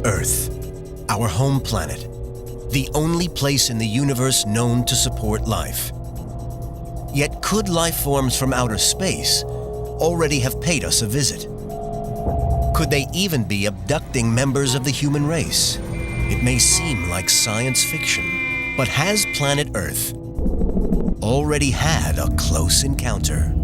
Earth, our home planet, the only place in the universe known to support life. Yet could life forms from outer space already have paid us a visit? Could they even be abducting members of the human race? It may seem like science fiction, but has planet Earth already had a close encounter?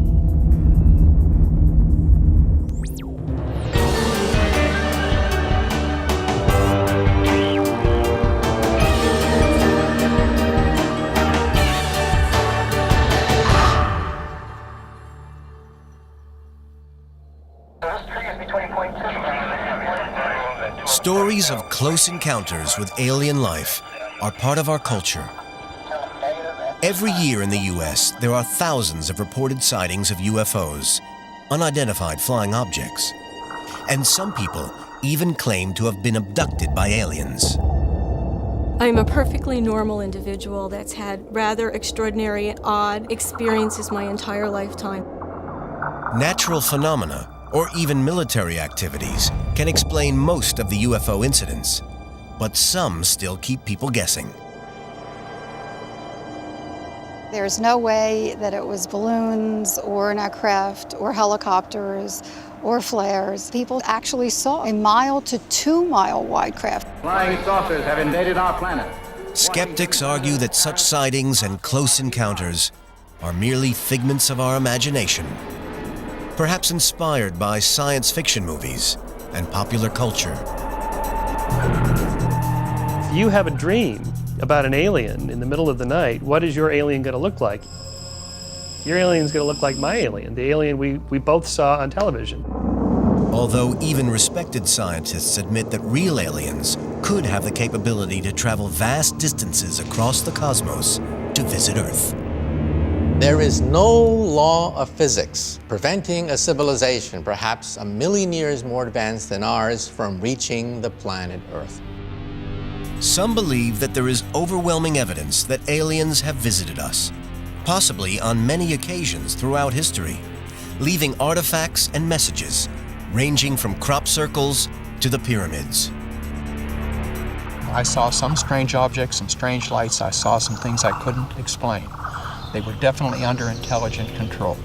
Stories of close encounters with alien life are part of our culture. Every year in the US, there are thousands of reported sightings of UFOs, unidentified flying objects. And some people even claim to have been abducted by aliens. I'm a perfectly normal individual that's had rather extraordinary, odd experiences my entire lifetime. Natural phenomena, or even military activities, can explain most of the UFO incidents, but some still keep people guessing. There's no way that it was balloons or an aircraft or helicopters or flares. People actually saw a 1 to 2 mile wide craft. Flying saucers have invaded our planet. Skeptics argue that such sightings and close encounters are merely figments of our imagination, perhaps inspired by science fiction movies and popular culture. If you have a dream about an alien in the middle of the night, what is your alien going to look like? Your alien's going to look like my alien, the alien we both saw on television. Although even respected scientists admit that real aliens could have the capability to travel vast distances across the cosmos to visit Earth. There is no law of physics preventing a civilization, perhaps 1 million years more advanced than ours, from reaching the planet Earth. Some believe that there is overwhelming evidence that aliens have visited us, possibly on many occasions throughout history, leaving artifacts and messages ranging from crop circles to the pyramids. I saw some strange objects, some strange lights. I saw some things I couldn't explain. They were definitely under intelligent control.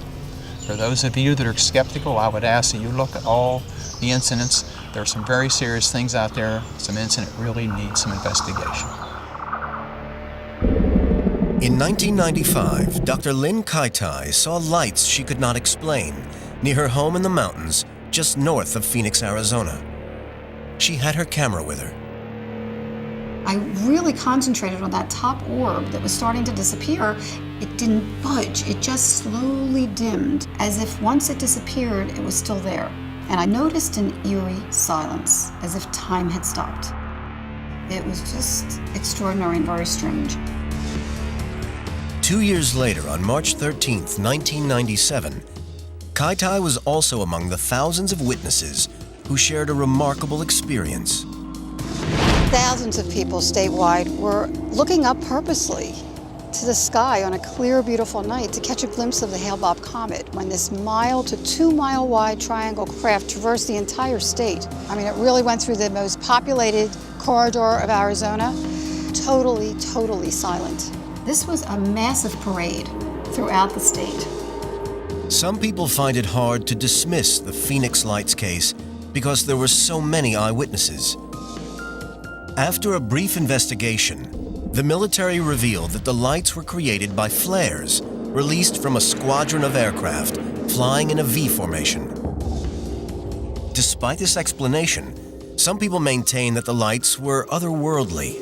For those of you that are skeptical, I would ask that you look at all the incidents. There are some very serious things out there. Some incident really needs some investigation. In 1995, Dr. Lynn Kaitai saw lights she could not explain near her home in the mountains just north of Phoenix, Arizona. She had her camera with her. I really concentrated on that top orb that was starting to disappear. It didn't budge, it just slowly dimmed, as if once it disappeared, it was still there. And I noticed an eerie silence, as if time had stopped. It was just extraordinary and very strange. 2 years later, on March 13th, 1997, Kaitai was also among the thousands of witnesses who shared a remarkable experience. Thousands of people statewide were looking up purposely to the sky on a clear, beautiful night to catch a glimpse of the Hale-Bopp comet when this 1 to 2 mile wide triangle craft traversed the entire state. I mean, it really went through the most populated corridor of Arizona, totally silent. This was a massive parade throughout the state. Some people find it hard to dismiss the Phoenix Lights case because there were so many eyewitnesses. After a brief investigation, the military revealed that the lights were created by flares released from a squadron of aircraft flying in a V formation. Despite this explanation, some people maintain that the lights were otherworldly.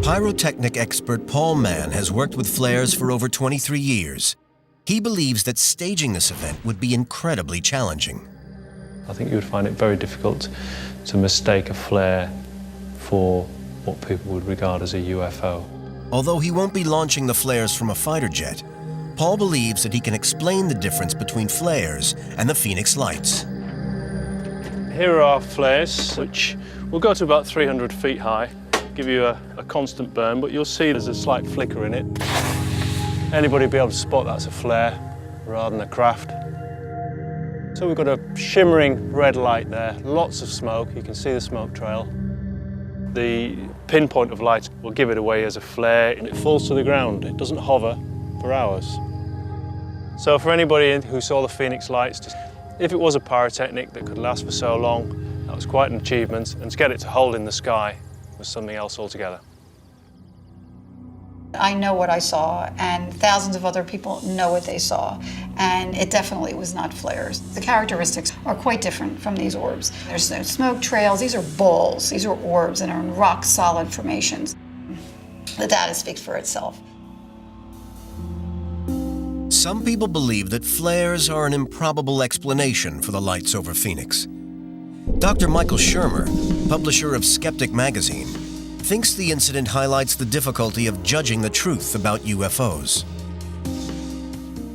Pyrotechnic expert Paul Mann has worked with flares for over 23 years. He believes that staging this event would be incredibly challenging. I think you would find it very difficult to mistake a flare for what people would regard as a UFO. Although he won't be launching the flares from a fighter jet, Paul believes that he can explain the difference between flares and the Phoenix Lights. Here are our flares, which will go to about 300 feet high, give you a constant burn, but you'll see there's a slight flicker in it. Anybody will be able to spot that's a flare rather than a craft. So we've got a shimmering red light there, lots of smoke, you can see the smoke trail. The pinpoint of light will give it away as a flare and it falls to the ground. It doesn't hover for hours. So for anybody who saw the Phoenix lights, if it was a pyrotechnic that could last for so long, that was quite an achievement, and to get it to hold in the sky was something else altogether. I know what I saw, and thousands of other people know what they saw, and it definitely was not flares. The characteristics are quite different from these orbs. There's no smoke trails, these are balls, these are orbs, and are in rock-solid formations. The data speaks for itself. Some people believe that flares are an improbable explanation for the lights over Phoenix. Dr. Michael Shermer, publisher of Skeptic magazine, thinks the incident highlights the difficulty of judging the truth about UFOs.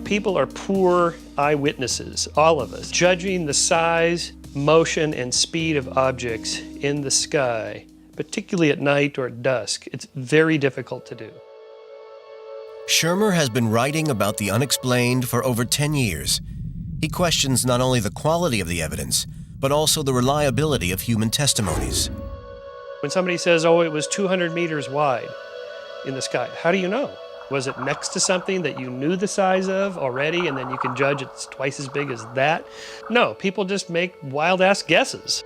People are poor eyewitnesses, all of us, judging the size, motion, and speed of objects in the sky, particularly at night or at dusk. It's very difficult to do. Shermer has been writing about the unexplained for over 10 years. He questions not only the quality of the evidence, but also the reliability of human testimonies. When somebody says, oh, it was 200 meters wide in the sky, how do you know? Was it next to something that you knew the size of already and then you can judge it's twice as big as that? No, people just make wild-ass guesses.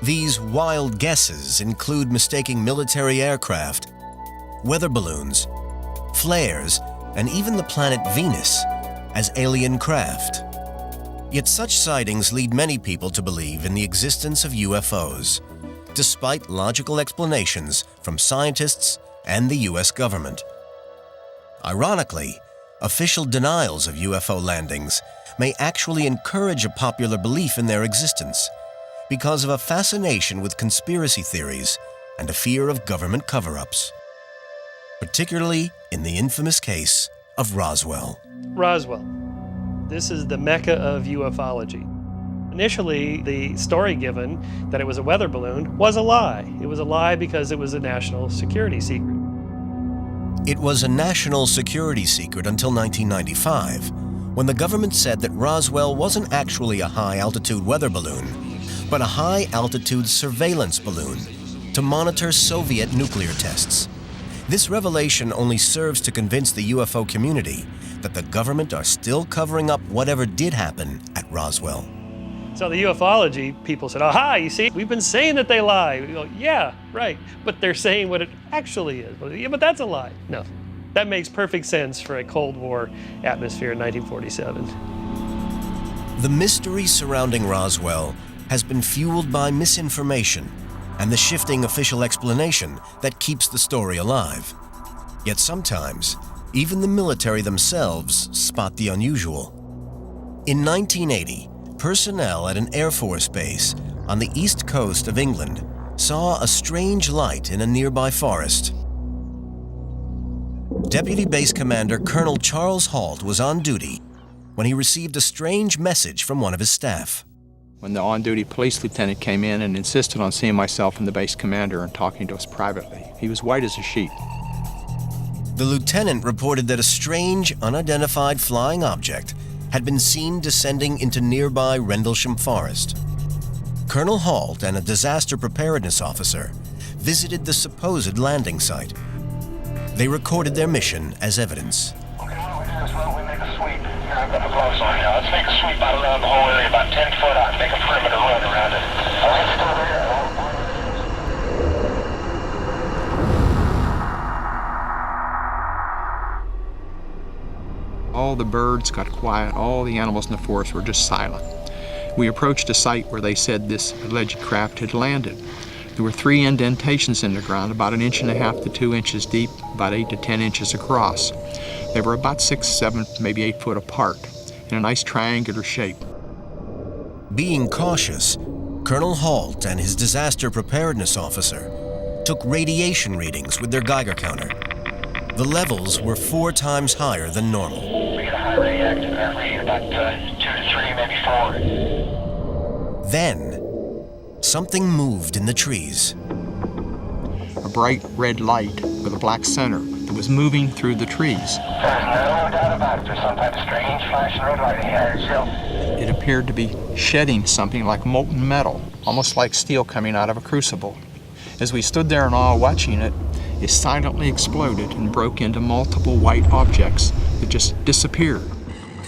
These wild guesses include mistaking military aircraft, weather balloons, flares, and even the planet Venus as alien craft. Yet such sightings lead many people to believe in the existence of UFOs, despite logical explanations from scientists and the US government. Ironically, official denials of UFO landings may actually encourage a popular belief in their existence because of a fascination with conspiracy theories and a fear of government cover-ups, particularly in the infamous case of Roswell. Roswell. This is the mecca of ufology. Initially, the story given that it was a weather balloon was a lie. It was a lie because it was a national security secret. It was a national security secret until 1995, when the government said that Roswell wasn't actually a high-altitude weather balloon, but a high-altitude surveillance balloon to monitor Soviet nuclear tests. This revelation only serves to convince the UFO community that the government are still covering up whatever did happen at Roswell. So the ufology people said, aha, you see, we've been saying that they lie. We go, yeah, right, but they're saying what it actually is. Well, yeah, but that's a lie. No, that makes perfect sense for a Cold War atmosphere in 1947. The mystery surrounding Roswell has been fueled by misinformation and the shifting official explanation that keeps the story alive. Yet sometimes, even the military themselves spot the unusual. In 1980, personnel at an Air Force base on the east coast of England saw a strange light in a nearby forest. Deputy Base Commander Colonel Charles Halt was on duty when he received a strange message from one of his staff. When the on-duty police lieutenant came in and insisted on seeing myself and the base commander and talking to us privately, he was white as a sheet. The lieutenant reported that a strange, unidentified flying object had been seen descending into nearby Rendlesham Forest. Colonel Halt and a disaster preparedness officer visited the supposed landing site. They recorded their mission as evidence. Okay, why don't we do this? Why don't we make a sweep? Here, I've got the gloves on now. Let's make a sweep out around the whole area, about 10 foot out. Make a perimeter run around it. All right, still there? All the birds got quiet. All the animals in the forest were just silent. We approached a site where they said this alleged craft had landed. There were 3 indentations in the ground, about 1.5 inches to 2 inches deep, about 8 to 10 inches across. They were about 6, 7, maybe 8 foot apart, in a nice triangular shape. Being cautious, Colonel Halt and his disaster preparedness officer took radiation readings with their Geiger counter. The levels were 4 times higher than normal. We get a high radioactive read about 2 to 3, maybe 4. Then, something moved in the trees. A bright red light with a black center that was moving through the trees. There's no doubt about it. There's some type of strange flashing red light here. It appeared to be shedding something like molten metal, almost like steel coming out of a crucible. As we stood there in awe watching it, it silently exploded and broke into multiple white objects that just disappeared.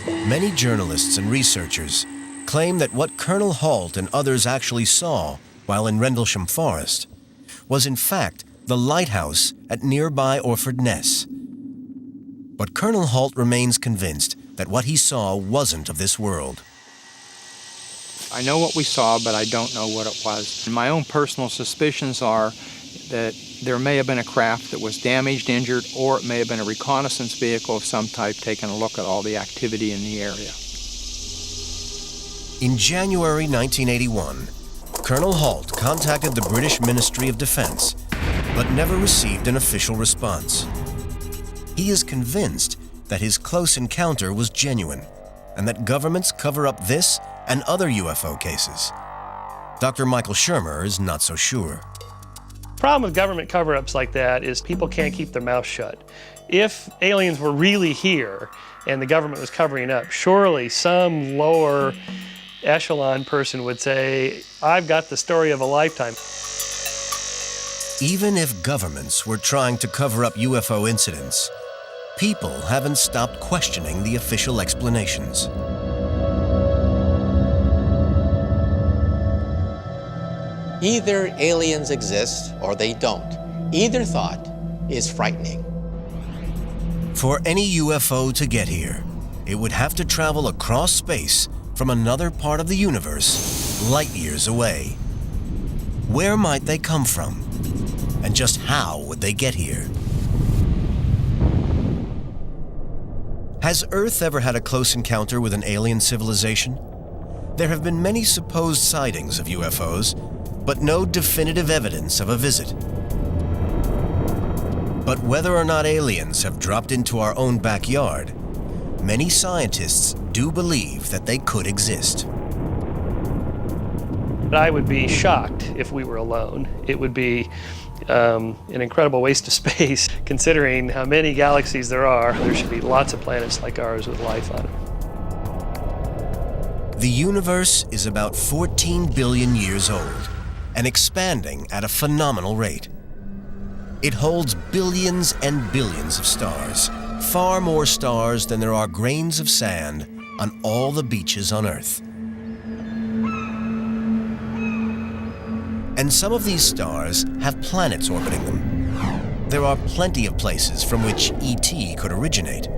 Many journalists and researchers claim that what Colonel Halt and others actually saw while in Rendlesham Forest was in fact the lighthouse at nearby Orford Ness. But Colonel Halt remains convinced that what he saw wasn't of this world. I know what we saw, but I don't know what it was. And my own personal suspicions are that there may have been a craft that was damaged, injured, or it may have been a reconnaissance vehicle of some type taking a look at all the activity in the area. In January 1981, Colonel Halt contacted the British Ministry of Defense, but never received an official response. He is convinced that his close encounter was genuine, and that governments cover up this and other UFO cases. Dr. Michael Shermer is not so sure. Problem with government cover-ups like that is people can't keep their mouth shut. If aliens were really here and the government was covering up, surely some lower echelon person would say, I've got the story of a lifetime. Even if governments were trying to cover up UFO incidents, people haven't stopped questioning the official explanations. Either aliens exist or they don't. Either thought is frightening. For any UFO to get here, it would have to travel across space from another part of the universe, light years away. Where might they come from? And just how would they get here? Has Earth ever had a close encounter with an alien civilization? There have been many supposed sightings of UFOs, but no definitive evidence of a visit. But whether or not aliens have dropped into our own backyard, many scientists do believe that they could exist. I would be shocked if we were alone. It would be an incredible waste of space, considering how many galaxies there are. There should be lots of planets like ours with life on them. The universe is about 14 billion years old and expanding at a phenomenal rate. It holds billions and billions of stars, far more stars than there are grains of sand on all the beaches on Earth. And some of these stars have planets orbiting them. There are plenty of places from which ET could originate.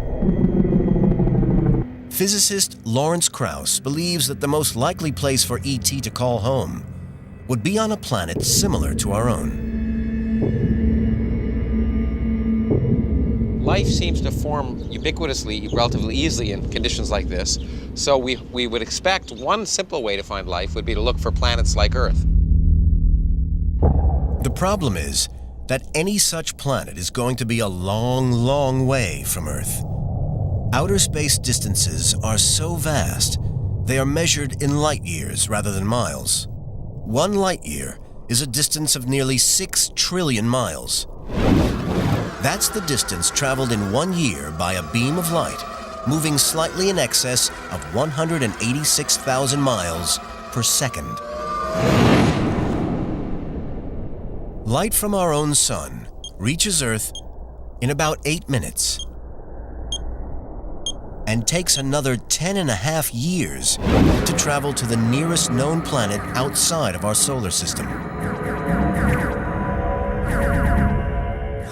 Physicist Lawrence Krauss believes that the most likely place for ET to call home would be on a planet similar to our own. Life seems to form ubiquitously, relatively easily in conditions like this. So we would expect one simple way to find life would be to look for planets like Earth. The problem is that any such planet is going to be a long, long way from Earth. Outer space distances are so vast, they are measured in light years rather than miles. 1 light year is a distance of nearly 6 trillion miles. That's the distance traveled in 1 year by a beam of light, moving slightly in excess of 186,000 miles per second. Light from our own sun reaches Earth in about 8 minutes and takes another 10.5 years to travel to the nearest known planet outside of our solar system.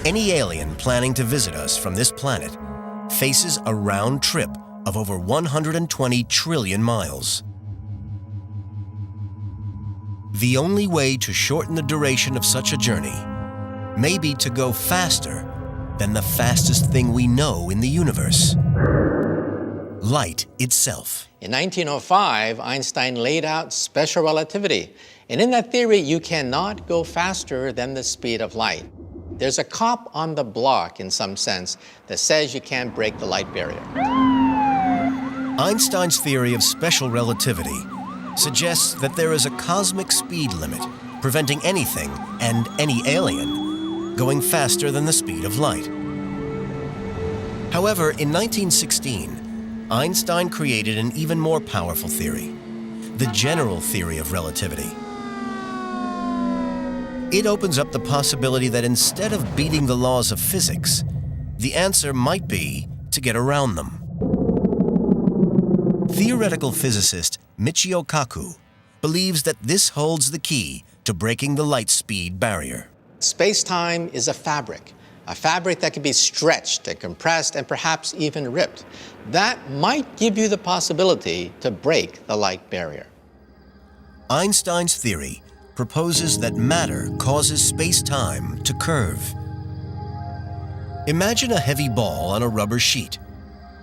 Any alien planning to visit us from this planet faces a round trip of over 120 trillion miles. The only way to shorten the duration of such a journey may be to go faster than the fastest thing we know in the universe: light itself. In 1905, Einstein laid out special relativity. And in that theory, you cannot go faster than the speed of light. There's a cop on the block, in some sense, that says you can't break the light barrier. Einstein's theory of special relativity suggests that there is a cosmic speed limit preventing anything and any alien going faster than the speed of light. However, in 1916, Einstein created an even more powerful theory. the general theory of relativity. It opens up the possibility that instead of beating the laws of physics, the answer might be to get around them. Theoretical physicist Michio Kaku believes that this holds the key to breaking the light speed barrier. Space-time is a fabric that can be stretched and compressed and perhaps even ripped. That might give you the possibility to break the light barrier. Einstein's theory proposes that matter causes space-time to curve. Imagine a heavy ball on a rubber sheet.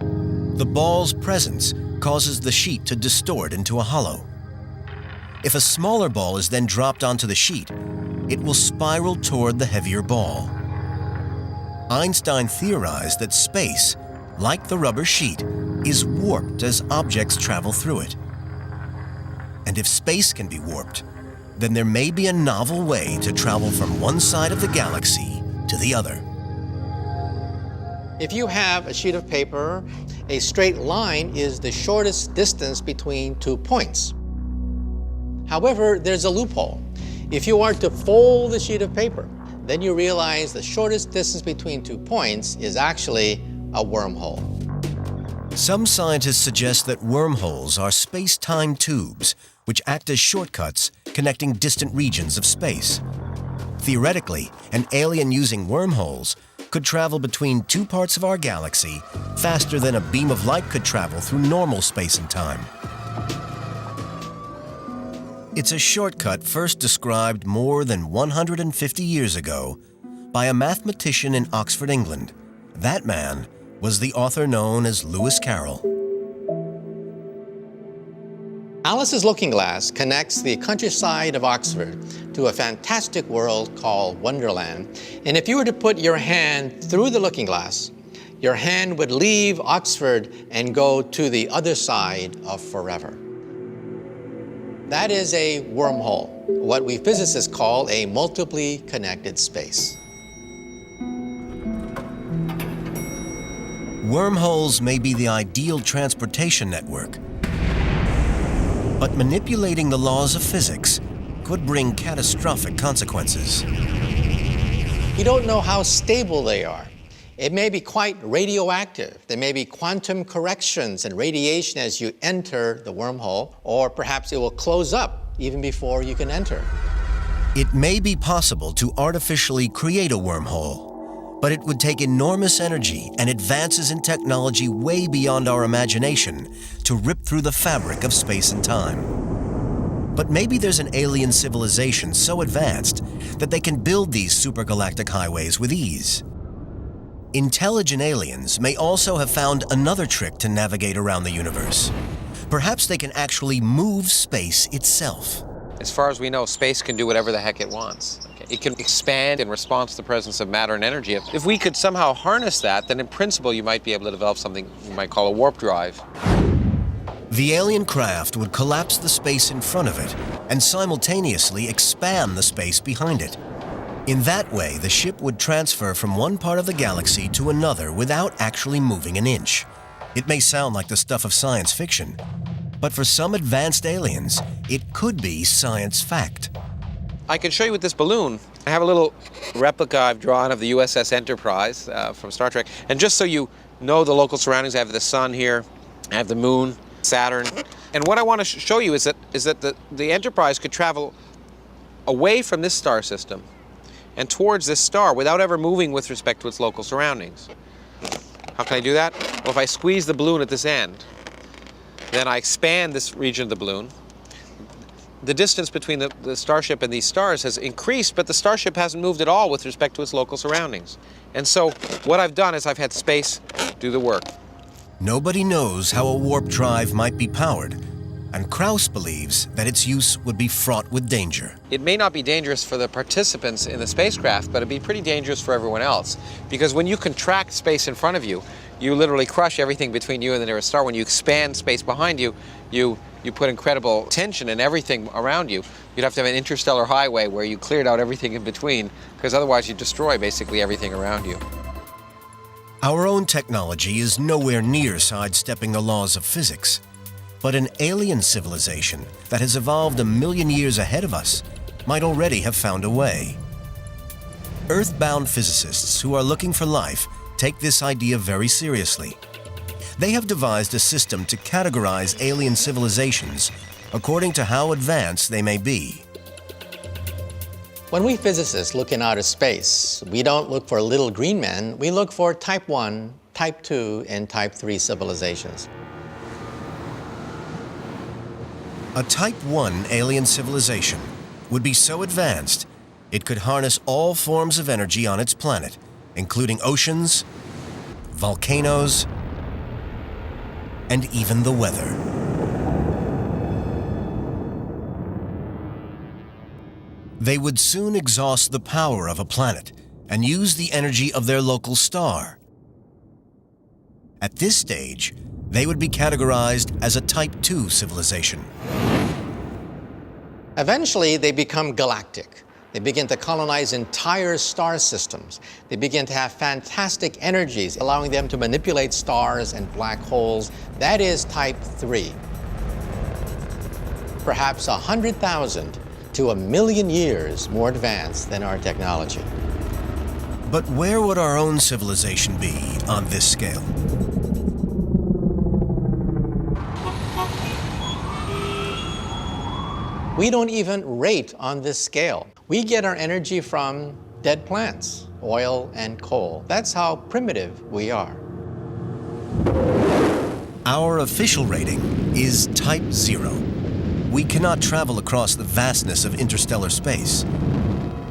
The ball's presence causes the sheet to distort into a hollow. If a smaller ball is then dropped onto the sheet, it will spiral toward the heavier ball. Einstein theorized that space, like the rubber sheet, is warped as objects travel through it. And if space can be warped, then there may be a novel way to travel from one side of the galaxy to the other. If you have a sheet of paper, a straight line is the shortest distance between 2 points. However, there's a loophole. If you are to fold the sheet of paper, then you realize the shortest distance between 2 points is actually a wormhole. Some scientists suggest that wormholes are space-time tubes which act as shortcuts connecting distant regions of space. Theoretically, an alien using wormholes could travel between 2 parts of our galaxy faster than a beam of light could travel through normal space and time. It's a shortcut first described more than 150 years ago by a mathematician in Oxford, England. That man was the author known as Lewis Carroll. Alice's Looking Glass connects the countryside of Oxford to a fantastic world called Wonderland. And if you were to put your hand through the looking glass, your hand would leave Oxford and go to the other side of forever. That is a wormhole, what we physicists call a multiply connected space. Wormholes may be the ideal transportation network, but manipulating the laws of physics could bring catastrophic consequences. You don't know how stable they are. It may be quite radioactive. There may be quantum corrections and radiation as you enter the wormhole, or perhaps it will close up even before you can enter. It may be possible to artificially create a wormhole, but it would take enormous energy and advances in technology way beyond our imagination to rip through the fabric of space and time. But maybe there's an alien civilization so advanced that they can build these supergalactic highways with ease. Intelligent aliens may also have found another trick to navigate around the universe. Perhaps they can actually move space itself. As far as we know, space can do whatever the heck it wants. It can expand in response to the presence of matter and energy. If we could somehow harness that, then in principle you might be able to develop something you might call a warp drive. The alien craft would collapse the space in front of it and simultaneously expand the space behind it. In that way, the ship would transfer from one part of the galaxy to another without actually moving an inch. It may sound like the stuff of science fiction, but for some advanced aliens, it could be science fact. I can show you with this balloon. I have a little replica I've drawn of the USS Enterprise from Star Trek. And just so you know the local surroundings, I have the sun here, I have the moon, Saturn. And what I want to show you is that the Enterprise could travel away from this star system and towards this star without ever moving with respect to its local surroundings. How can I do that? Well, if I squeeze the balloon at this end, then I expand this region of the balloon. The distance between the starship and these stars has increased, but the starship hasn't moved at all with respect to its local surroundings. And so what I've done is I've had space do the work. Nobody knows how a warp drive might be powered, and Krauss believes that its use would be fraught with danger. It may not be dangerous for the participants in the spacecraft, but it'd be pretty dangerous for everyone else. Because when you contract space in front of you, you literally crush everything between you and the nearest star. When you expand space behind you, you put incredible tension in everything around you. You'd have to have an interstellar highway where you cleared out everything in between, because otherwise you destroy basically everything around you. Our own technology is nowhere near sidestepping the laws of physics. But an alien civilization that has evolved 1 million years ahead of us might already have found a way. Earthbound physicists who are looking for life take this idea very seriously. They have devised a system to categorize alien civilizations according to how advanced they may be. When we physicists look in outer space, we don't look for little green men, we look for type 1, type 2, and type 3 civilizations. A type 1 alien civilization would be so advanced it could harness all forms of energy on its planet, including oceans, volcanoes, and even the weather. They would soon exhaust the power of a planet and use the energy of their local star. At this stage, they would be categorized as a Type 2 civilization. Eventually, they become galactic. They begin to colonize entire star systems. They begin to have fantastic energies, allowing them to manipulate stars and black holes. That is Type 3. Perhaps 100,000 to 1 million years more advanced than our technology. But where would our own civilization be on this scale? We don't even rate on this scale. We get our energy from dead plants, oil and coal. That's how primitive we are. Our official rating is Type 0. We cannot travel across the vastness of interstellar space.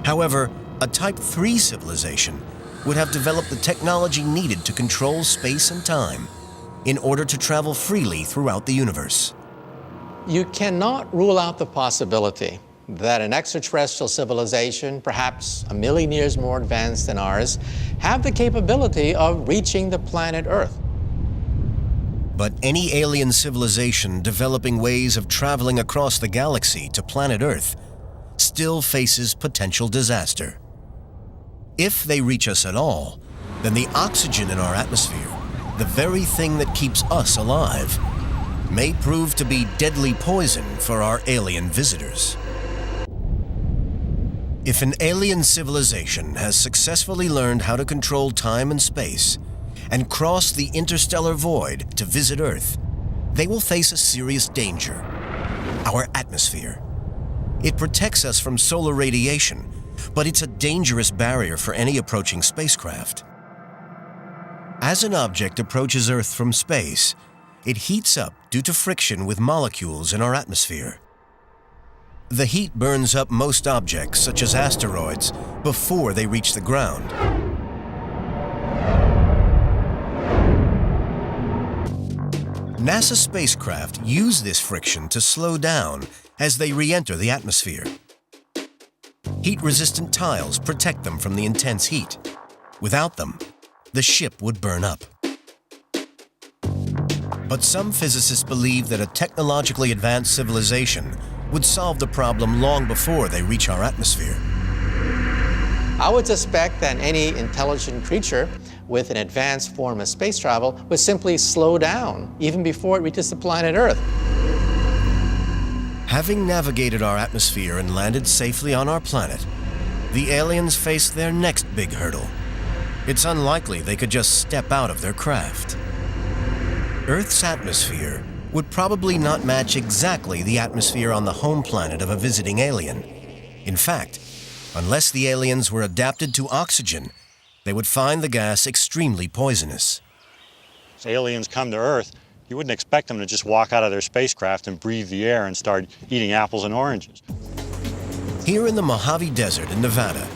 However, a Type 3 civilization would have developed the technology needed to control space and time in order to travel freely throughout the universe. You cannot rule out the possibility that an extraterrestrial civilization, perhaps 1 million years more advanced than ours, have the capability of reaching the planet Earth. But any alien civilization developing ways of traveling across the galaxy to planet Earth still faces potential disaster. If they reach us at all, then the oxygen in our atmosphere, the very thing that keeps us alive, may prove to be deadly poison for our alien visitors. If an alien civilization has successfully learned how to control time and space and cross the interstellar void to visit Earth, they will face a serious danger: our atmosphere. It protects us from solar radiation, but it's a dangerous barrier for any approaching spacecraft. As an object approaches Earth from space, it heats up due to friction with molecules in our atmosphere. The heat burns up most objects, such as asteroids, before they reach the ground. NASA spacecraft use this friction to slow down as they re-enter the atmosphere. Heat-resistant tiles protect them from the intense heat. Without them, the ship would burn up. But some physicists believe that a technologically advanced civilization would solve the problem long before they reach our atmosphere. I would suspect that any intelligent creature with an advanced form of space travel would simply slow down even before it reaches the planet Earth. Having navigated our atmosphere and landed safely on our planet, the aliens face their next big hurdle. It's unlikely they could just step out of their craft. Earth's atmosphere would probably not match exactly the atmosphere on the home planet of a visiting alien. In fact, unless the aliens were adapted to oxygen, they would find the gas extremely poisonous. As aliens come to Earth, you wouldn't expect them to just walk out of their spacecraft and breathe the air and start eating apples and oranges. Here in the Mojave Desert in Nevada,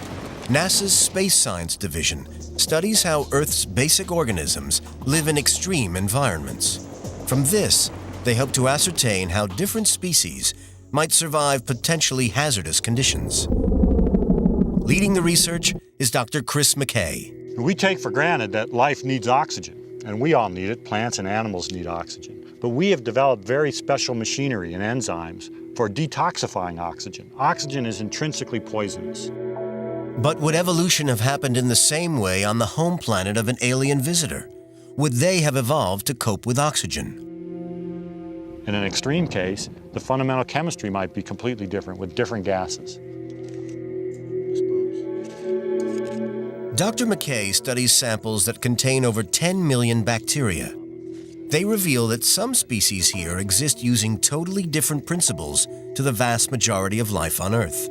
NASA's Space Science Division studies how Earth's basic organisms live in extreme environments. From this, they hope to ascertain how different species might survive potentially hazardous conditions. Leading the research is Dr. Chris McKay. We take for granted that life needs oxygen, and we all need it. Plants and animals need oxygen. But we have developed very special machinery and enzymes for detoxifying oxygen. Oxygen is intrinsically poisonous. But would evolution have happened in the same way on the home planet of an alien visitor? Would they have evolved to cope with oxygen? In an extreme case, the fundamental chemistry might be completely different with different gases. Dr. McKay studies samples that contain over 10 million bacteria. They reveal that some species here exist using totally different principles to the vast majority of life on Earth.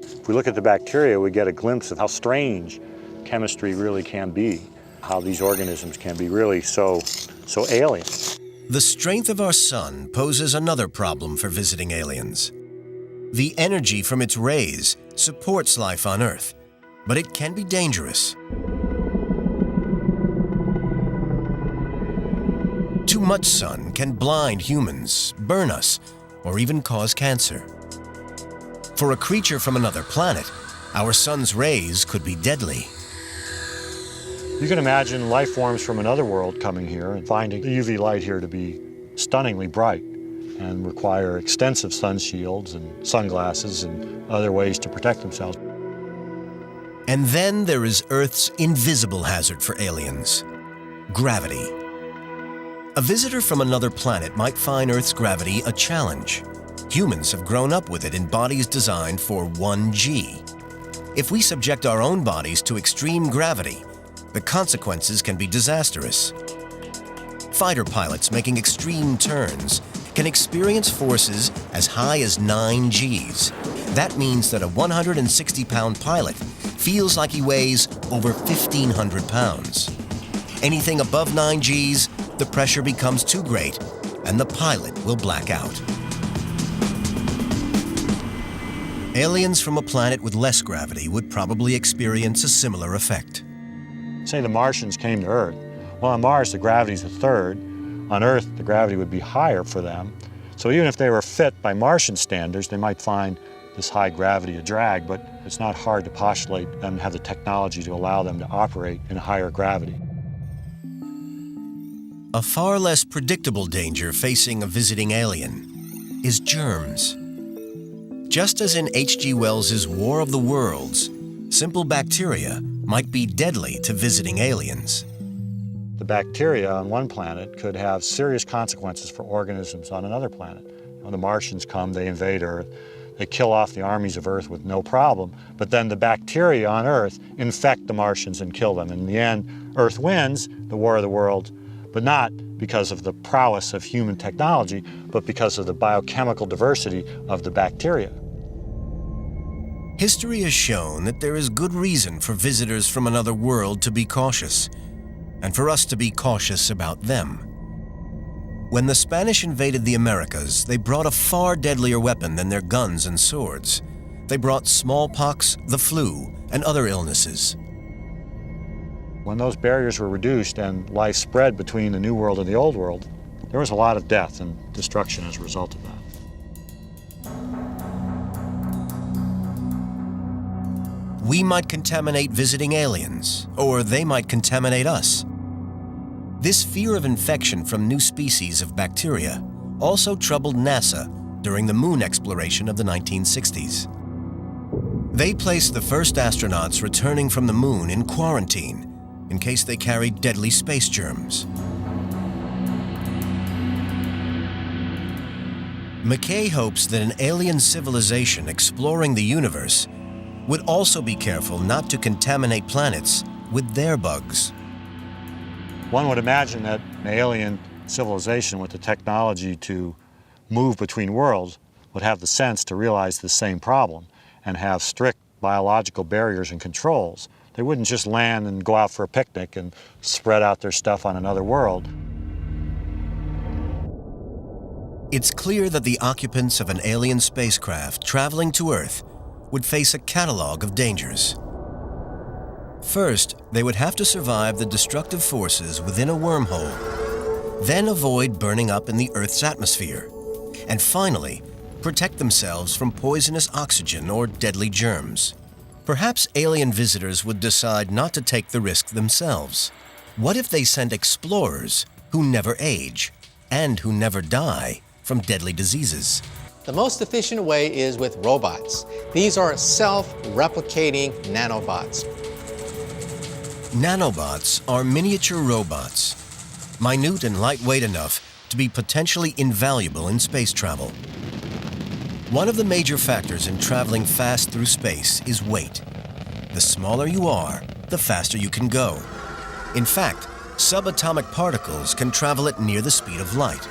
If we look at the bacteria, we get a glimpse of how strange chemistry really can be, how these organisms can be really so alien. The strength of our sun poses another problem for visiting aliens. The energy from its rays supports life on Earth, but it can be dangerous. Too much sun can blind humans, burn us, or even cause cancer. For a creature from another planet, our sun's rays could be deadly. You can imagine life forms from another world coming here and finding the UV light here to be stunningly bright and require extensive sun shields and sunglasses and other ways to protect themselves. And then there is Earth's invisible hazard for aliens: gravity. A visitor from another planet might find Earth's gravity a challenge. Humans have grown up with it in bodies designed for 1G. If we subject our own bodies to extreme gravity, the consequences can be disastrous. Fighter pilots making extreme turns can experience forces as high as 9 Gs. That means that a 160-pound pilot feels like he weighs over 1,500 pounds. Anything above 9 Gs, the pressure becomes too great and the pilot will black out. Aliens from a planet with less gravity would probably experience a similar effect. Say the Martians came to Earth. Well, on Mars, the gravity's a third. On Earth, the gravity would be higher for them. So even if they were fit by Martian standards, they might find this high gravity a drag, but it's not hard to postulate them to have the technology to allow them to operate in higher gravity. A far less predictable danger facing a visiting alien is germs. Just as in H.G. Wells's War of the Worlds, simple bacteria might be deadly to visiting aliens. The bacteria on one planet could have serious consequences for organisms on another planet. When the Martians come, they invade Earth. They kill off the armies of Earth with no problem, but then the bacteria on Earth infect the Martians and kill them. In the end, Earth wins the War of the Worlds, but not because of the prowess of human technology, but because of the biochemical diversity of the bacteria. History has shown that there is good reason for visitors from another world to be cautious, and for us to be cautious about them. When the Spanish invaded the Americas, they brought a far deadlier weapon than their guns and swords. They brought smallpox, the flu, and other illnesses. When those barriers were reduced and life spread between the New World and the Old World, there was a lot of death and destruction as a result of that. We might contaminate visiting aliens, or they might contaminate us. This fear of infection from new species of bacteria also troubled NASA during the moon exploration of the 1960s. They placed the first astronauts returning from the moon in quarantine in case they carried deadly space germs. McKay hopes that an alien civilization exploring the universe would also be careful not to contaminate planets with their bugs. One would imagine that an alien civilization with the technology to move between worlds would have the sense to realize the same problem and have strict biological barriers and controls. They wouldn't just land and go out for a picnic and spread out their stuff on another world. It's clear that the occupants of an alien spacecraft traveling to Earth would face a catalog of dangers. First, they would have to survive the destructive forces within a wormhole, then avoid burning up in the Earth's atmosphere, and finally, protect themselves from poisonous oxygen or deadly germs. Perhaps alien visitors would decide not to take the risk themselves. What if they sent explorers who never age and who never die from deadly diseases? The most efficient way is with robots. These are self-replicating nanobots. Nanobots are miniature robots, minute and lightweight enough to be potentially invaluable in space travel. One of the major factors in traveling fast through space is weight. The smaller you are, the faster you can go. In fact, subatomic particles can travel at near the speed of light.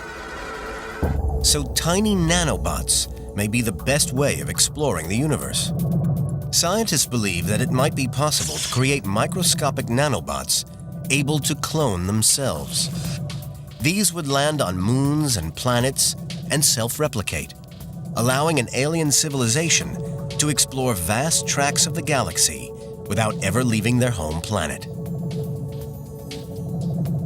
So tiny nanobots may be the best way of exploring the universe. Scientists believe that it might be possible to create microscopic nanobots able to clone themselves. These would land on moons and planets and self-replicate, allowing an alien civilization to explore vast tracts of the galaxy without ever leaving their home planet.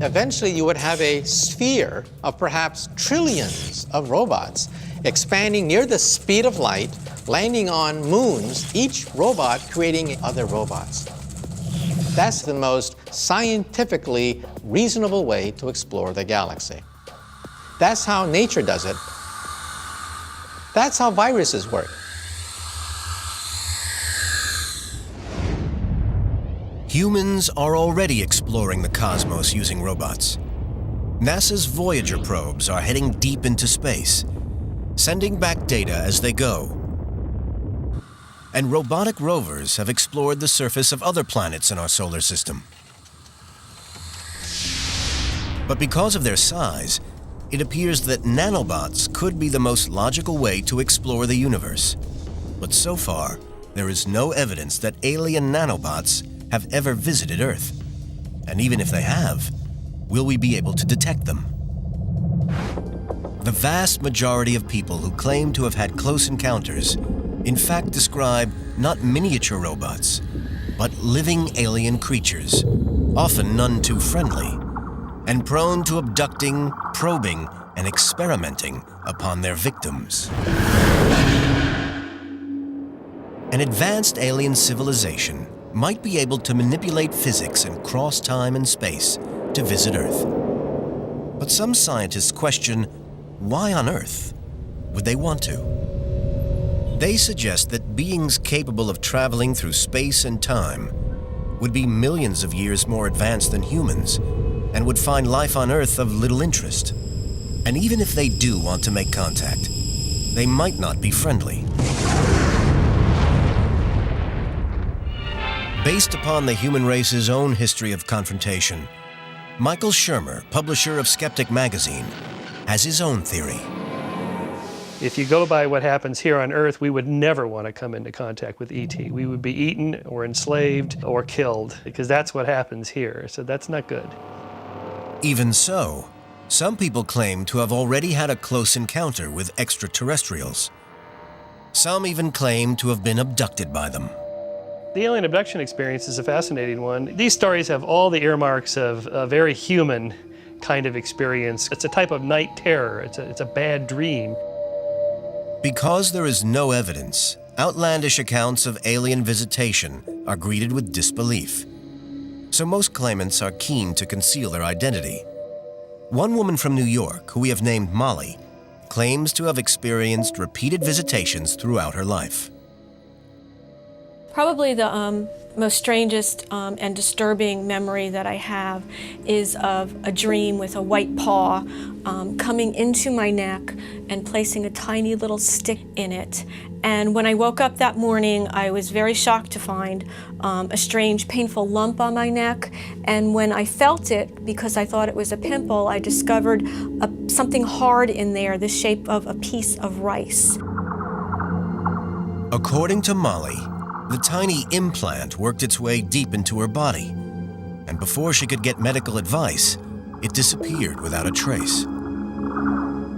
Eventually, you would have a sphere of perhaps trillions of robots expanding near the speed of light, landing on moons, each robot creating other robots. That's the most scientifically reasonable way to explore the galaxy. That's how nature does it. That's how viruses work. Humans are already exploring the cosmos using robots. NASA's Voyager probes are heading deep into space, sending back data as they go. And robotic rovers have explored the surface of other planets in our solar system. But because of their size, it appears that nanobots could be the most logical way to explore the universe. But so far, there is no evidence that alien nanobots have ever visited Earth. And even if they have, will we be able to detect them? The vast majority of people who claim to have had close encounters in fact describe not miniature robots, but living alien creatures, often none too friendly, and prone to abducting, probing, and experimenting upon their victims. An advanced alien civilization might be able to manipulate physics and cross time and space to visit Earth. But some scientists question, why on Earth would they want to? They suggest that beings capable of traveling through space and time would be millions of years more advanced than humans and would find life on Earth of little interest. And even if they do want to make contact, they might not be friendly. Based upon the human race's own history of confrontation, Michael Shermer, publisher of Skeptic magazine, has his own theory. If you go by what happens here on Earth, we would never want to come into contact with ET. We would be eaten or enslaved or killed, because that's what happens here, so that's not good. Even so, some people claim to have already had a close encounter with extraterrestrials. Some even claim to have been abducted by them. The alien abduction experience is a fascinating one. These stories have all the earmarks of a very human kind of experience. It's a type of night terror. It's a bad dream. Because there is no evidence, outlandish accounts of alien visitation are greeted with disbelief. So most claimants are keen to conceal their identity. One woman from New York, who we have named Molly, claims to have experienced repeated visitations throughout her life. Probably the most strangest and disturbing memory that I have is of a dream with a white paw coming into my neck and placing a tiny little stick in it. And when I woke up that morning, I was very shocked to find a strange, painful lump on my neck. And when I felt it, because I thought it was a pimple, I discovered something hard in there, the shape of a piece of rice. According to Molly, the tiny implant worked its way deep into her body, and before she could get medical advice, it disappeared without a trace.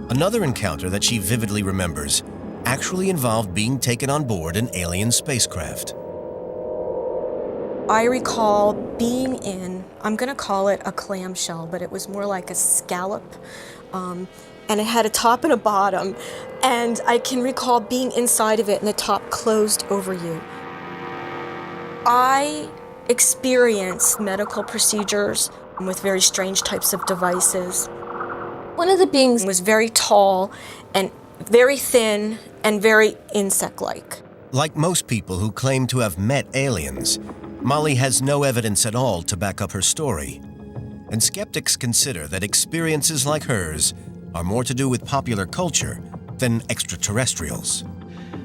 Another encounter that she vividly remembers actually involved being taken on board an alien spacecraft. I recall being in, I'm going to call it a clamshell, but it was more like a scallop, and it had a top and a bottom, and I can recall being inside of it and the top closed over you. I experienced medical procedures with very strange types of devices. One of the beings was very tall and very thin and very insect-like. Like most people who claim to have met aliens, Molly has no evidence at all to back up her story. And skeptics consider that experiences like hers are more to do with popular culture than extraterrestrials.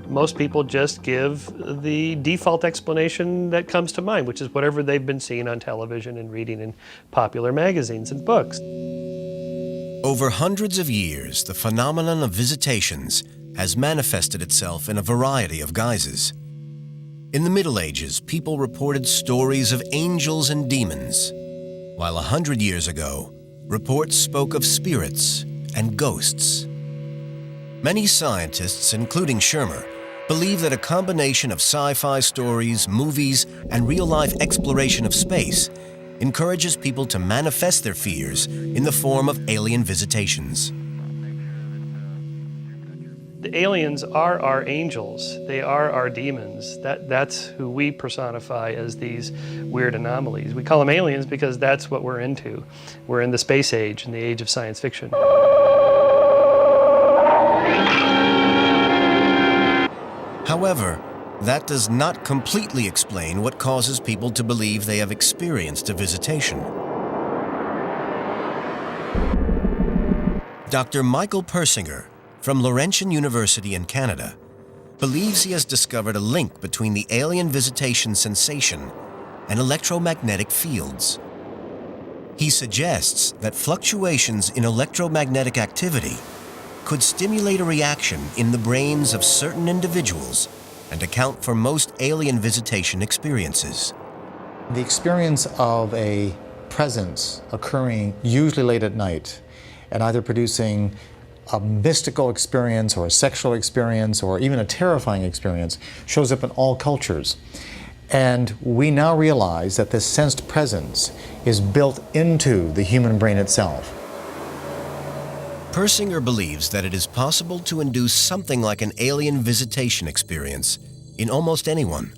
Most people just give the default explanation that comes to mind, which is whatever they've been seeing on television and reading in popular magazines and books. Over hundreds of years, the phenomenon of visitations has manifested itself in a variety of guises. In the Middle Ages, people reported stories of angels and demons, while 100 years ago, reports spoke of spirits and ghosts. Many scientists, including Shermer, believe that a combination of sci-fi stories, movies, and real-life exploration of space encourages people to manifest their fears in the form of alien visitations. The aliens are our angels. They are our demons. That's who we personify as these weird anomalies. We call them aliens because that's what we're into. We're in the space age, in the age of science fiction. However, that does not completely explain what causes people to believe they have experienced a visitation. Dr. Michael Persinger from Laurentian University in Canada believes he has discovered a link between the alien visitation sensation and electromagnetic fields. He suggests that fluctuations in electromagnetic activity could stimulate a reaction in the brains of certain individuals and account for most alien visitation experiences. The experience of a presence occurring usually late at night and either producing a mystical experience or a sexual experience or even a terrifying experience shows up in all cultures. And we now realize that this sensed presence is built into the human brain itself. Persinger believes that it is possible to induce something like an alien visitation experience in almost anyone.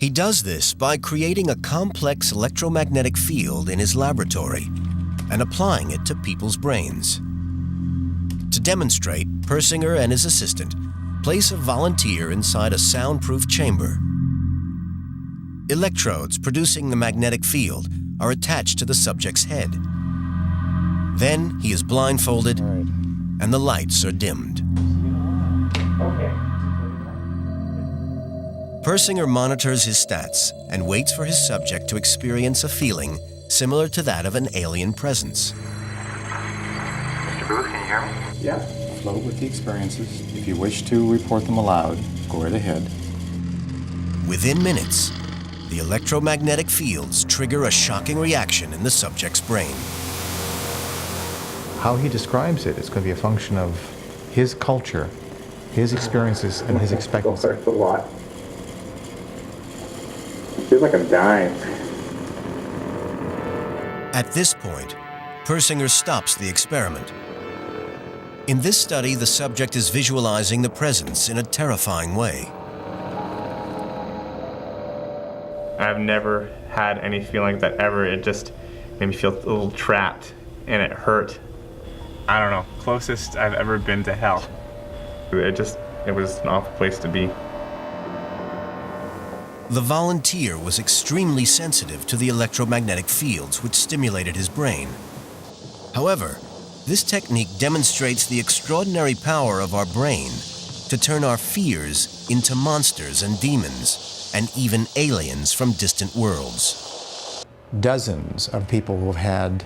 He does this by creating a complex electromagnetic field in his laboratory and applying it to people's brains. To demonstrate, Persinger and his assistant place a volunteer inside a soundproof chamber. Electrodes producing the magnetic field are attached to the subject's head. Then he is blindfolded and the lights are dimmed. Persinger monitors his stats and waits for his subject to experience a feeling similar to that of an alien presence. Mr. Booth, can you hear me? Yeah. Float with the experiences. If you wish to report them aloud, go right ahead. Within minutes, the electromagnetic fields trigger a shocking reaction in the subject's brain. How he describes it is going to be a function of his culture, his experiences, and his expectancy. It's a lot. It feels like I'm dying. At this point, Persinger stops the experiment. In this study, the subject is visualizing the presence in a terrifying way. I've never had any feelings that ever. It just made me feel a little trapped, and it hurt. I don't know, closest I've ever been to hell. It was an awful place to be. The volunteer was extremely sensitive to the electromagnetic fields which stimulated his brain. However, this technique demonstrates the extraordinary power of our brain to turn our fears into monsters and demons, and even aliens from distant worlds. Dozens of people who have had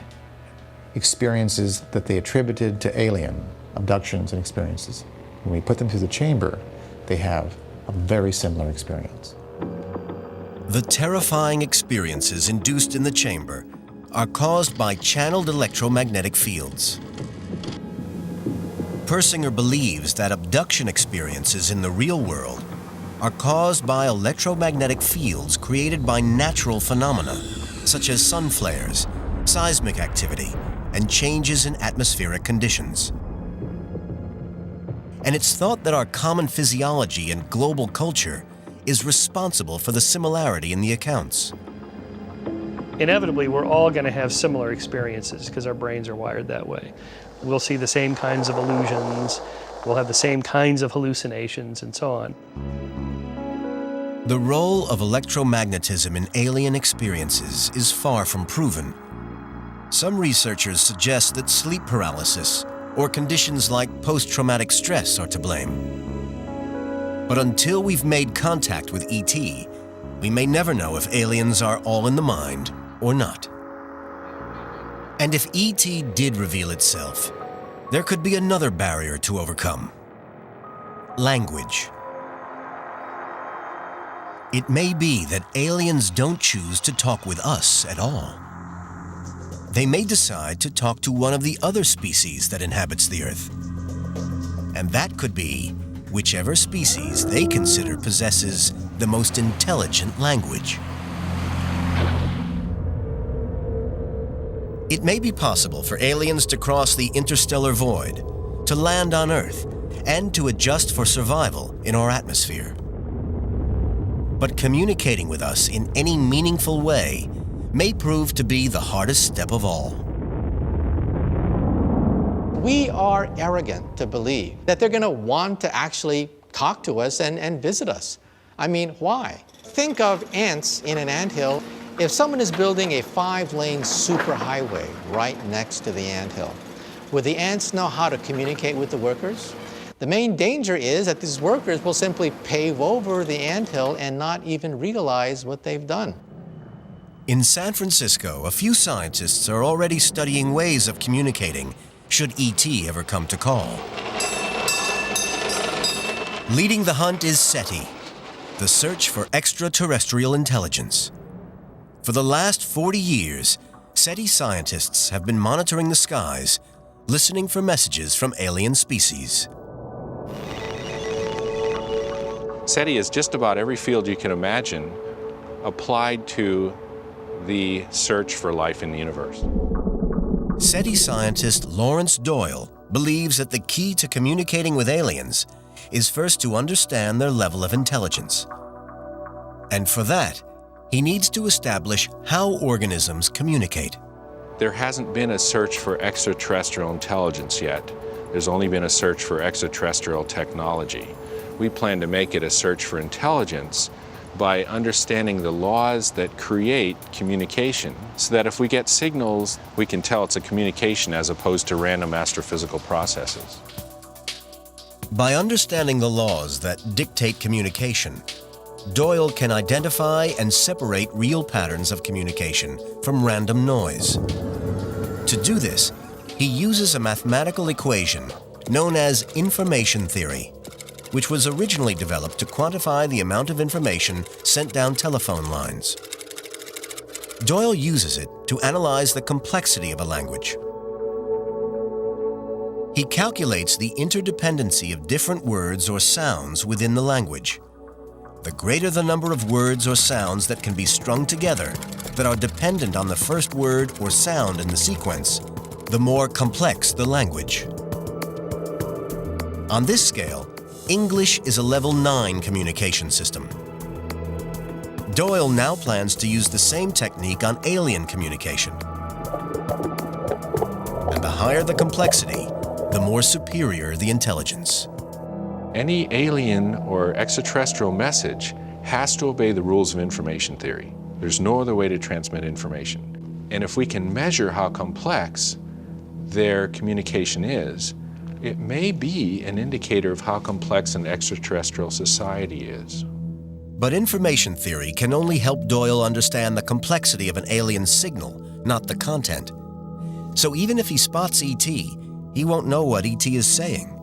experiences that they attributed to alien abductions and experiences. When we put them through the chamber, they have a very similar experience. The terrifying experiences induced in the chamber are caused by channeled electromagnetic fields. Persinger believes that abduction experiences in the real world are caused by electromagnetic fields created by natural phenomena, such as sun flares, seismic activity, and changes in atmospheric conditions. And it's thought that our common physiology and global culture is responsible for the similarity in the accounts. Inevitably, we're all going to have similar experiences because our brains are wired that way. We'll see the same kinds of illusions, we'll have the same kinds of hallucinations, and so on. The role of electromagnetism in alien experiences is far from proven. Some researchers suggest that sleep paralysis or conditions like post-traumatic stress are to blame. But until we've made contact with ET, we may never know if aliens are all in the mind or not. And if ET did reveal itself, there could be another barrier to overcome: language. It may be that aliens don't choose to talk with us at all. They may decide to talk to one of the other species that inhabits the Earth. And that could be whichever species they consider possesses the most intelligent language. It may be possible for aliens to cross the interstellar void, to land on Earth, and to adjust for survival in our atmosphere. But communicating with us in any meaningful way may prove to be the hardest step of all. We are arrogant to believe that they're going to want to actually talk to us and visit us. I mean, why? Think of ants in an anthill. If someone is building a 5-lane superhighway right next to the anthill, would the ants know how to communicate with the workers? The main danger is that these workers will simply pave over the anthill and not even realize what they've done. In San Francisco, a few scientists are already studying ways of communicating should ET ever come to call. Leading the hunt is SETI, the search for extraterrestrial intelligence. For the last 40 years, SETI scientists have been monitoring the skies, listening for messages from alien species. SETI is just about every field you can imagine applied to the search for life in the universe. SETI scientist Lawrence Doyle believes that the key to communicating with aliens is first to understand their level of intelligence. And for that, he needs to establish how organisms communicate. There hasn't been a search for extraterrestrial intelligence yet. There's only been a search for extraterrestrial technology. We plan to make it a search for intelligence by understanding the laws that create communication, so that if we get signals, we can tell it's a communication as opposed to random astrophysical processes. By understanding the laws that dictate communication, Doyle can identify and separate real patterns of communication from random noise. To do this, he uses a mathematical equation known as information theory, which was originally developed to quantify the amount of information sent down telephone lines. Doyle uses it to analyze the complexity of a language. He calculates the interdependency of different words or sounds within the language. The greater the number of words or sounds that can be strung together that are dependent on the first word or sound in the sequence, the more complex the language. On this scale, English is a level 9 communication system. Doyle now plans to use the same technique on alien communication. And the higher the complexity, the more superior the intelligence. Any alien or extraterrestrial message has to obey the rules of information theory. There's no other way to transmit information. And if we can measure how complex their communication is, it may be an indicator of how complex an extraterrestrial society is. But information theory can only help Doyle understand the complexity of an alien signal, not the content. So even if he spots ET, he won't know what ET is saying.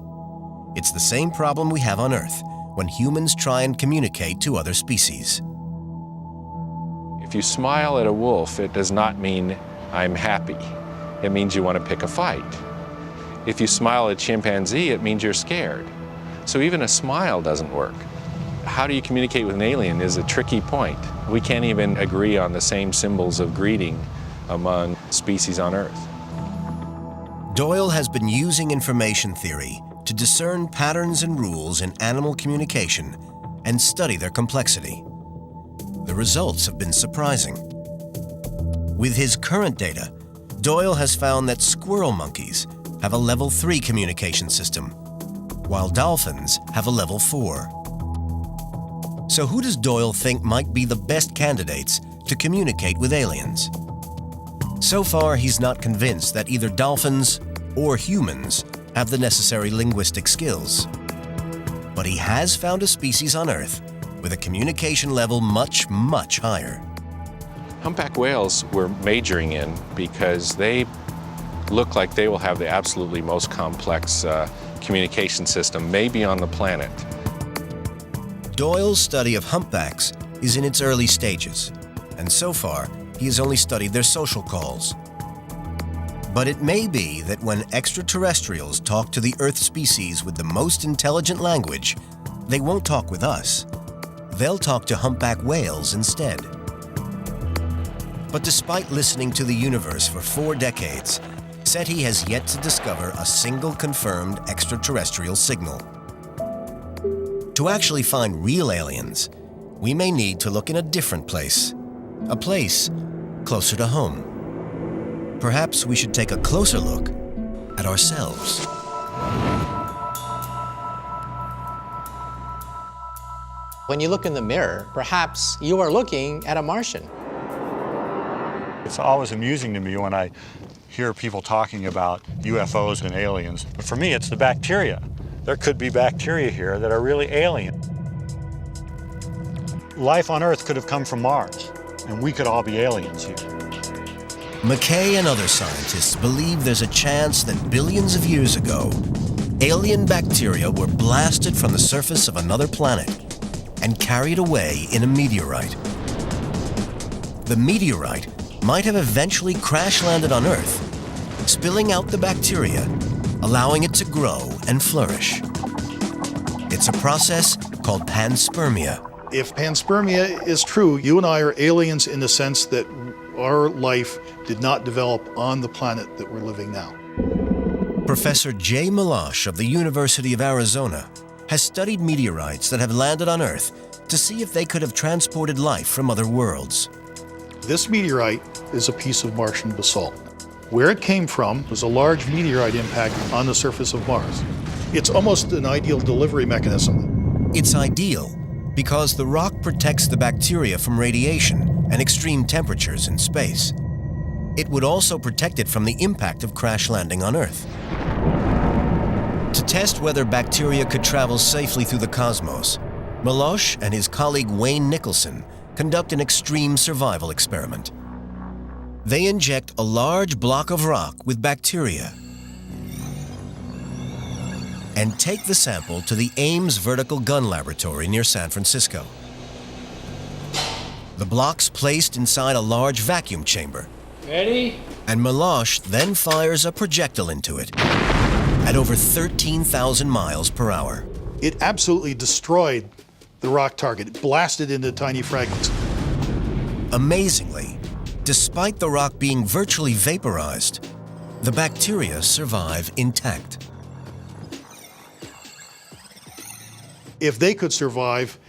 It's the same problem we have on Earth when humans try and communicate to other species. If you smile at a wolf, it does not mean I'm happy. It means you want to pick a fight. If you smile at a chimpanzee, it means you're scared. So even a smile doesn't work. How do you communicate with an alien is a tricky point. We can't even agree on the same symbols of greeting among species on Earth. Doyle has been using information theory to discern patterns and rules in animal communication and study their complexity. The results have been surprising. With his current data, Doyle has found that squirrel monkeys have a level 3 communication system, while dolphins have a level 4. So who does Doyle think might be the best candidates to communicate with aliens? So far, he's not convinced that either dolphins or humans have the necessary linguistic skills. But he has found a species on Earth with a communication level much, much higher. Humpback whales we're majoring in because they look like they will have the absolutely most complex communication system, maybe on the planet. Doyle's study of humpbacks is in its early stages, and so far, he has only studied their social calls. But it may be that when extraterrestrials talk to the Earth species with the most intelligent language, they won't talk with us. They'll talk to humpback whales instead. But despite listening to the universe for 4 decades, SETI has yet to discover a single confirmed extraterrestrial signal. To actually find real aliens, we may need to look in a different place, a place closer to home. Perhaps we should take a closer look at ourselves. When you look in the mirror, perhaps you are looking at a Martian. It's always amusing to me when I hear people talking about UFOs and aliens. But for me, it's the bacteria. There could be bacteria here that are really alien. Life on Earth could have come from Mars, and we could all be aliens here. McKay and other scientists believe there's a chance that billions of years ago, alien bacteria were blasted from the surface of another planet and carried away in a meteorite. The meteorite might have eventually crash-landed on Earth, spilling out the bacteria, allowing it to grow and flourish. It's a process called panspermia. If panspermia is true, you and I are aliens in the sense that our life did not develop on the planet that we're living now. Professor Jay Milosh of the University of Arizona has studied meteorites that have landed on Earth to see if they could have transported life from other worlds. This meteorite is a piece of Martian basalt. Where it came from was a large meteorite impact on the surface of Mars. It's almost an ideal delivery mechanism. It's ideal because the rock protects the bacteria from radiation and extreme temperatures in space. It would also protect it from the impact of crash landing on Earth. To test whether bacteria could travel safely through the cosmos, Milosh and his colleague Wayne Nicholson conduct an extreme survival experiment. They inject a large block of rock with bacteria and take the sample to the Ames Vertical Gun Laboratory near San Francisco. The block's placed inside a large vacuum chamber. Ready? And Milosh then fires a projectile into it at over 13,000 miles per hour. It absolutely destroyed the rock target. It blasted into tiny fragments. Amazingly, despite the rock being virtually vaporized, the bacteria survive intact. If they could survive,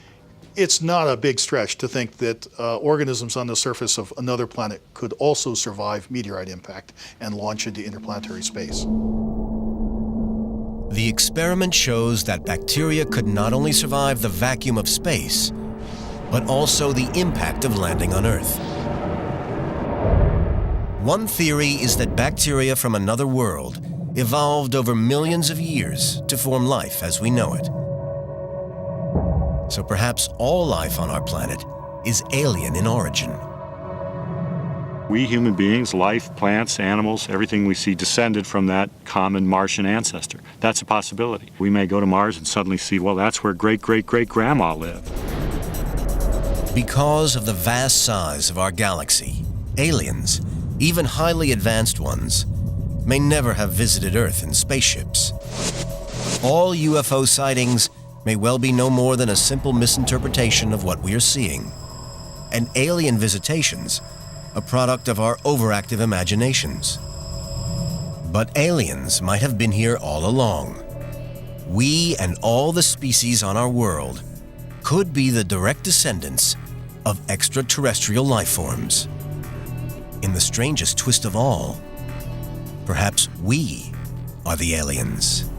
it's not a big stretch to think that organisms on the surface of another planet could also survive meteorite impact and launch into interplanetary space. The experiment shows that bacteria could not only survive the vacuum of space, but also the impact of landing on Earth. One theory is that bacteria from another world evolved over millions of years to form life as we know it. So perhaps all life on our planet is alien in origin. We human beings, life, plants, animals, everything we see descended from that common Martian ancestor. That's a possibility. We may go to Mars and suddenly see, well, that's where great-great-great-grandma lived. Because of the vast size of our galaxy, aliens, even highly advanced ones, may never have visited Earth in spaceships. All UFO sightings may well be no more than a simple misinterpretation of what we are seeing, and alien visitations a product of our overactive imaginations. But aliens might have been here all along. We and all the species on our world could be the direct descendants of extraterrestrial life forms. In the strangest twist of all, perhaps we are the aliens.